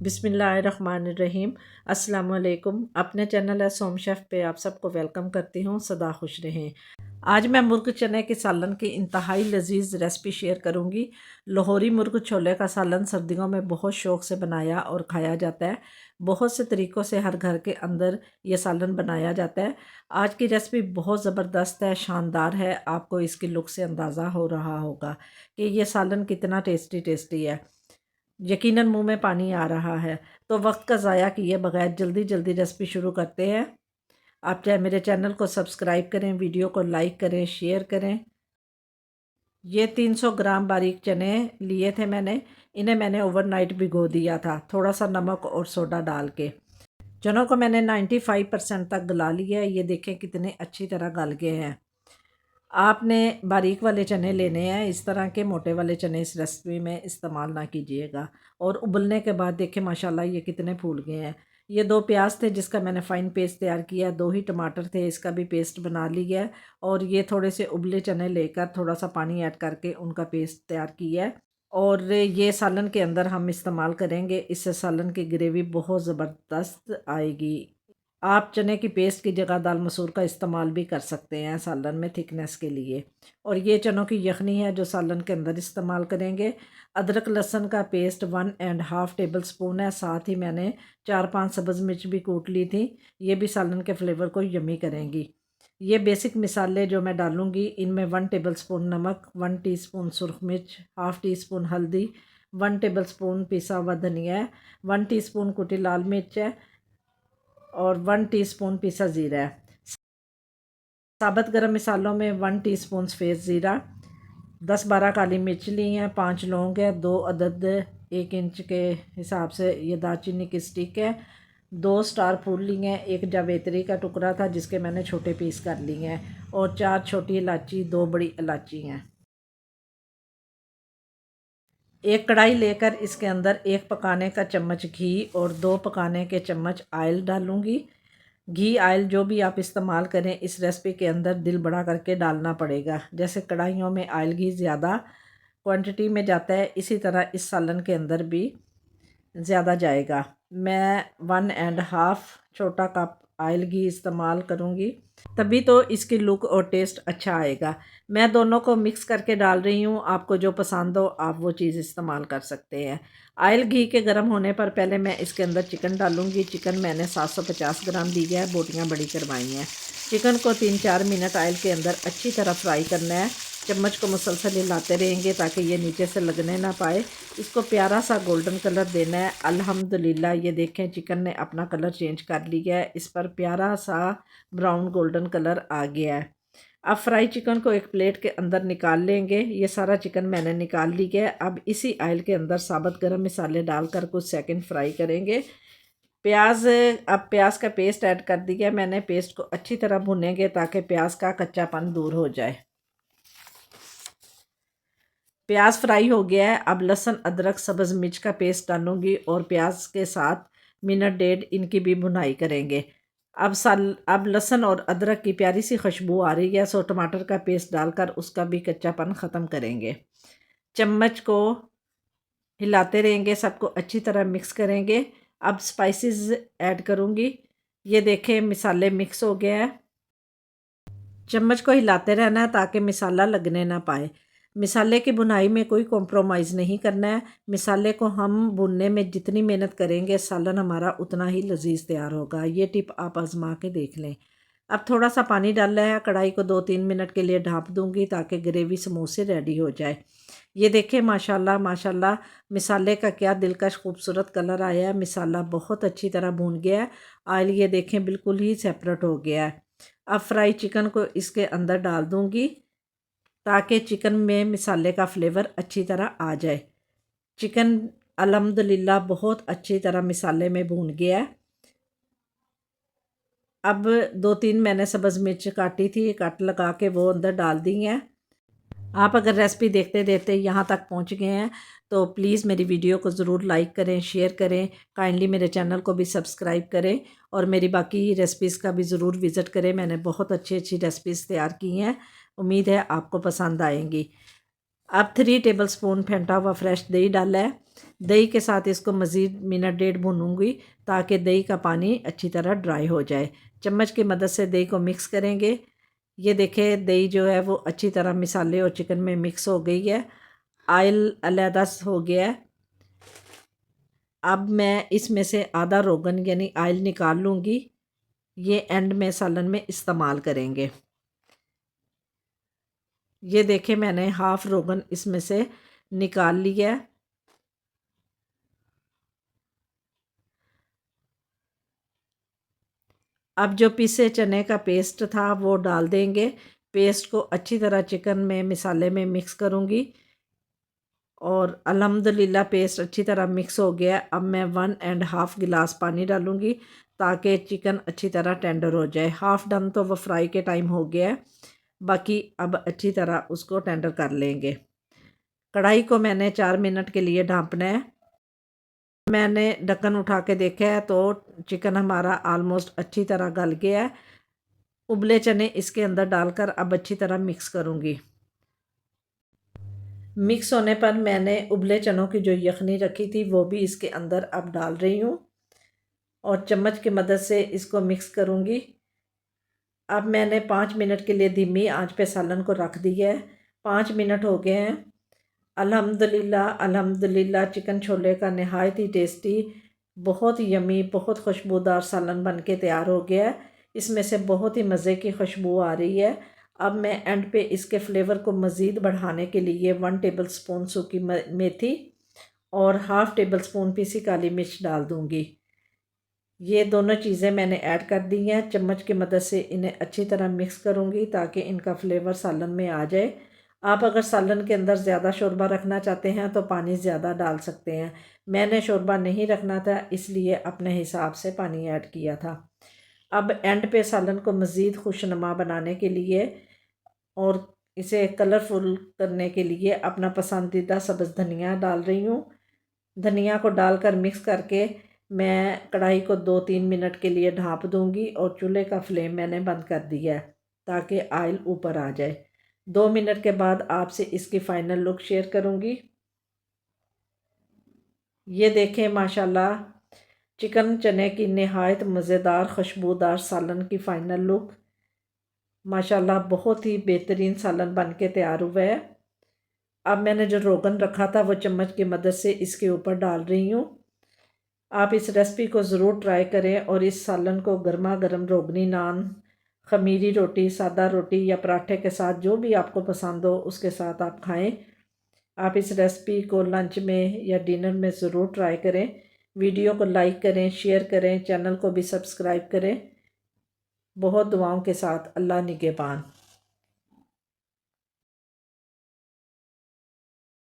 बिस्मिल्लाहिर्रहमानिर्रहीम। अस्सलाम वालेकुम। अपने चैनल है सोम शेफ़ पे आप सबको वेलकम करती हूँ। सदा खुश रहें। आज मैं मुर्ग चने के सालन की इंतहाई लजीज रेसिपी शेयर करूँगी। लाहौरी मुर्ग छोले का सालन सर्दियों में बहुत शौक़ से बनाया और खाया जाता है। बहुत से तरीक़ों से हर घर के अंदर ये सालन बनाया जाता है। आज की रेसिपी बहुत ज़बरदस्त है, शानदार है। आपको इसकी लुक से अंदाज़ा हो रहा होगा कि ये सालन कितना टेस्टी है। यकीनन मुंह में पानी आ रहा है। तो वक्त का ज़ाया किए बगैर जल्दी जल्दी रेसिपी शुरू करते हैं। आप चाहे मेरे चैनल को सब्सक्राइब करें, वीडियो को लाइक करें, शेयर करें। ये 300 ग्राम बारीक चने लिए थे मैंने। इन्हें मैंने ओवरनाइट भिगो दिया था, थोड़ा सा नमक और सोडा डाल के। चनों को मैंने 95% तक गला लिया है। ये देखें कितने अच्छी तरह गल गए हैं। आपने बारीक वाले चने लेने हैं। इस तरह के मोटे वाले चने इस रेसिपी में इस्तेमाल ना कीजिएगा। और उबलने के बाद देखें माशाल्लाह ये कितने फूल गए हैं। ये 2 प्याज थे जिसका मैंने फ़ाइन पेस्ट तैयार किया। 2 ही टमाटर थे, इसका भी पेस्ट बना लिया है। और ये थोड़े से उबले चने लेकर थोड़ा सा पानी ऐड करके उनका पेस्ट तैयार किया है। और ये सालन के अंदर हम इस्तेमाल करेंगे। इससे सालन की ग्रेवी बहुत ज़बरदस्त आएगी। आप चने की पेस्ट की जगह दाल मसूर का इस्तेमाल भी कर सकते हैं सालन में थिकनेस के लिए। और ये चनों की यखनी है जो सालन के अंदर इस्तेमाल करेंगे। अदरक लहसुन का पेस्ट 1.5 टेबल स्पून है। साथ ही मैंने 4-5 सब्ज़ मिर्च भी कूट ली थी। ये भी सालन के फ्लेवर को यमी करेंगी। ये बेसिक मिसाले जो मैं डालूँगी, इनमें 1 टेबल स्पून नमक, 1 टीस्पून सुरख मिर्च, हाफ़ टी स्पून हल्दी, 1 टेबल स्पून पिसा हुआ धनिया है, 1 टीस्पून कुटी लाल मिर्च है और 1 टीस्पून पिसा ज़ीरा है। साबुत गरम मसालों में 1 टीस्पून सफ़ेद ज़ीरा, 10-12 काली मिर्च ली हैं, 5 लौंग है, 2 अदद 1 इंच के हिसाब से ये दालचीनी की स्टिक है, 2 स्टार फूल लिए हैं, 1 जावित्री का टुकड़ा था जिसके मैंने छोटे पीस कर लिए हैं और 4 छोटी इलायची, 2 बड़ी इलायची हैं। एक कढ़ाई लेकर इसके अंदर 1 पकाने का चम्मच घी और 2 पकाने के चम्मच ऑयल डालूँगी। घी ऑयल जो भी आप इस्तेमाल करें इस रेसिपी के अंदर दिल बड़ा करके डालना पड़ेगा। जैसे कढ़ाइयों में ऑयल घी ज़्यादा क्वांटिटी में जाता है, इसी तरह इस सालन के अंदर भी ज़्यादा जाएगा। मैं 1.5 छोटा कप ऑयल घी इस्तेमाल करूँगी, तभी तो इसकी लुक और टेस्ट अच्छा आएगा। मैं दोनों को मिक्स करके डाल रही हूँ। आपको जो पसंद हो आप वो चीज़ इस्तेमाल कर सकते हैं। ऑयल घी के गर्म होने पर पहले मैं इसके अंदर चिकन डालूँगी। चिकन मैंने 750 ग्राम लिया है, बोटियाँ बड़ी करवाई हैं। चिकन को 3-4 मिनट ऑयल के अंदर अच्छी तरह फ्राई करना है। चम्मच को मुसलसल हिलाते रहेंगे ताकि ये नीचे से लगने ना पाए। इसको प्यारा सा गोल्डन कलर देना है। अल्हम्दुलिल्लाह ये देखें चिकन ने अपना कलर चेंज कर लिया है। इस पर प्यारा सा ब्राउन गोल्डन कलर आ गया है। अब फ्राई चिकन को एक प्लेट के अंदर निकाल लेंगे। ये सारा चिकन मैंने निकाल लिया है। अब इसी ऑयल के अंदर साबुत गरम मसाले डालकर कुछ सेकंड फ्राई करेंगे। अब प्याज का पेस्ट ऐड कर दिया मैंने। पेस्ट को अच्छी तरह भुनेंगे ताकि प्याज का कच्चापन दूर हो जाए। प्याज फ्राई हो गया है। अब लहसुन अदरक सब्ज़ मिर्च का पेस्ट डालूंगी और प्याज के साथ मिनट डेढ़ इनकी भी भुनाई करेंगे। अब लहसुन और अदरक की प्यारी सी खुशबू आ रही है, सो टमाटर का पेस्ट डालकर उसका भी कच्चापन ख़त्म करेंगे। चम्मच को हिलाते रहेंगे, सबको अच्छी तरह मिक्स करेंगे। अब स्पाइसेस ऐड करूँगी। ये देखें मिसाले मिक्स हो गया है। चम्मच को हिलाते रहना है ताकि मिसाला लगने ना पाए। मिसाले की बुनाई में कोई कॉम्प्रोमाइज़ नहीं करना है। मिसाले को हम भुनने में जितनी मेहनत करेंगे सालन हमारा उतना ही लजीज तैयार होगा। ये टिप आप आजमा के देख लें। अब थोड़ा सा पानी डाला है। कढ़ाई को 2-3 मिनट के लिए ढाँप दूंगी ताकि ग्रेवी समूह से रेडी हो जाए। ये देखें माशाल्लाह माशाल्लाह मिसाले का क्या दिलकश खूबसूरत कलर आया है। मिसाला बहुत अच्छी तरह भून गया है। ऑयल ये देखें बिल्कुल ही सेपरेट हो गया है। अब फ्राई चिकन को इसके अंदर डाल दूंगी ताकि चिकन में मिसाले का फ्लेवर अच्छी तरह आ जाए। चिकन अल्हम्दुलिल्लाह बहुत अच्छी तरह मिसाले में भून गया है। अब 2-3 मैंने सब्ज़ मिर्च काटी थी, कट लगा के वो अंदर डाल दी हैं। आप अगर रेसिपी देखते देखते यहाँ तक पहुँच गए हैं तो प्लीज़ मेरी वीडियो को ज़रूर लाइक करें, शेयर करें। काइंडली मेरे चैनल को भी सब्सक्राइब करें और मेरी बाकी रेसिपीज़ का भी ज़रूर विज़िट करें। मैंने बहुत अच्छी अच्छी रेसिपीज़ तैयार की हैं, उम्मीद है आपको पसंद आएंगी। अब 3 टेबल स्पून फेंटा हुआ फ्रेश दही डाला है। दही के साथ इसको मज़ीद मिनट डेढ़ भूनूंगी ताकि दही का पानी अच्छी तरह ड्राई हो जाए। चम्मच की मदद से दही को मिक्स करेंगे। ये देखें दही जो है वो अच्छी तरह मिसाले और चिकन में मिक्स हो गई है, आयल अलहदा हो गया है। अब मैं इसमें से आधा रोगन यानी आयल निकाल लूँगी। ये एंड में सालन में इस्तेमाल करेंगे। ये देखें मैंने हाफ़ रोगन इसमें से निकाल लिया है। अब जो पीसे चने का पेस्ट था वो डाल देंगे। पेस्ट को अच्छी तरह चिकन में मिसाले में मिक्स करूँगी और अल्हम्दुलिल्लाह पेस्ट अच्छी तरह मिक्स हो गया। अब मैं 1.5 गिलास पानी डालूँगी ताकि चिकन अच्छी तरह टेंडर हो जाए। हाफ़ डन तो वो फ्राई के टाइम हो गया है, बाकी अब अच्छी तरह उसको टेंडर कर लेंगे। कढ़ाई को मैंने 4 मिनट के लिए ढाँपना है। मैंने ढक्कन उठा के देखा है तो चिकन हमारा आलमोस्ट अच्छी तरह गल गया है। उबले चने इसके अंदर डालकर अब अच्छी तरह मिक्स करूँगी। मिक्स होने पर मैंने उबले चनों की जो यखनी रखी थी वो भी इसके अंदर अब डाल रही हूँ और चम्मच की मदद से इसको मिक्स करूँगी। अब मैंने 5 मिनट के लिए धीमी आंच पे सालन को रख दिया है। 5 मिनट हो गए हैं। अल्हम्दुलिल्लाह अल्हम्दुलिल्लाह चिकन छोले का नहायत ही टेस्टी, बहुत यमी, बहुत खुशबूदार सालन बन के तैयार हो गया है। इसमें से बहुत ही मज़े की खुशबू आ रही है। अब मैं एंड पे इसके फ्लेवर को मज़ीद बढ़ाने के लिए 1 टेबल स्पून सूखी मेथी और हाफ़ टेबल स्पून पीसी काली मिर्च डाल दूँगी। ये दोनों चीज़ें मैंने ऐड कर दी हैं। चम्मच की मदद से इन्हें अच्छी तरह मिक्स करूँगी ताकि इनका फ्लेवर सालन में आ जाए। आप अगर सालन के अंदर ज़्यादा शोरबा रखना चाहते हैं तो पानी ज़्यादा डाल सकते हैं। मैंने शोरबा नहीं रखना था इसलिए अपने हिसाब से पानी ऐड किया था। अब एंड पे सालन को मज़ीद खुशनुमा बनाने के लिए और इसे कलरफुल करने के लिए अपना पसंदीदा सब्ज़ धनिया डाल रही हूँ। धनिया को डालकर मिक्स करके मैं कढ़ाई को 2-3 मिनट के लिए ढाँप दूँगी और चूल्हे का फ्लेम मैंने बंद कर दिया है ताकि ऑयल ऊपर आ जाए। 2 मिनट के बाद आपसे इसकी फ़ाइनल लुक शेयर करूँगी। ये देखें माशाल्लाह चिकन चने की नहायत मज़ेदार खुशबूदार सालन की फ़ाइनल लुक। माशाल्लाह बहुत ही बेहतरीन सालन बन के तैयार हुआ है। अब मैंने जो रोगन रखा था वो चम्मच की मदद से इसके ऊपर डाल रही हूँ। आप इस रेसिपी को ज़रूर ट्राई करें और इस सालन को गर्मा गर्म रोगनी नान, खमीरी रोटी, सादा रोटी या पराठे के साथ जो भी आपको पसंद हो उसके साथ आप खाएं। आप इस रेसिपी को लंच में या डिनर में ज़रूर ट्राई करें। वीडियो को लाइक करें, शेयर करें, चैनल को भी सब्सक्राइब करें। बहुत दुआओं के साथ अल्लाह निगहबान।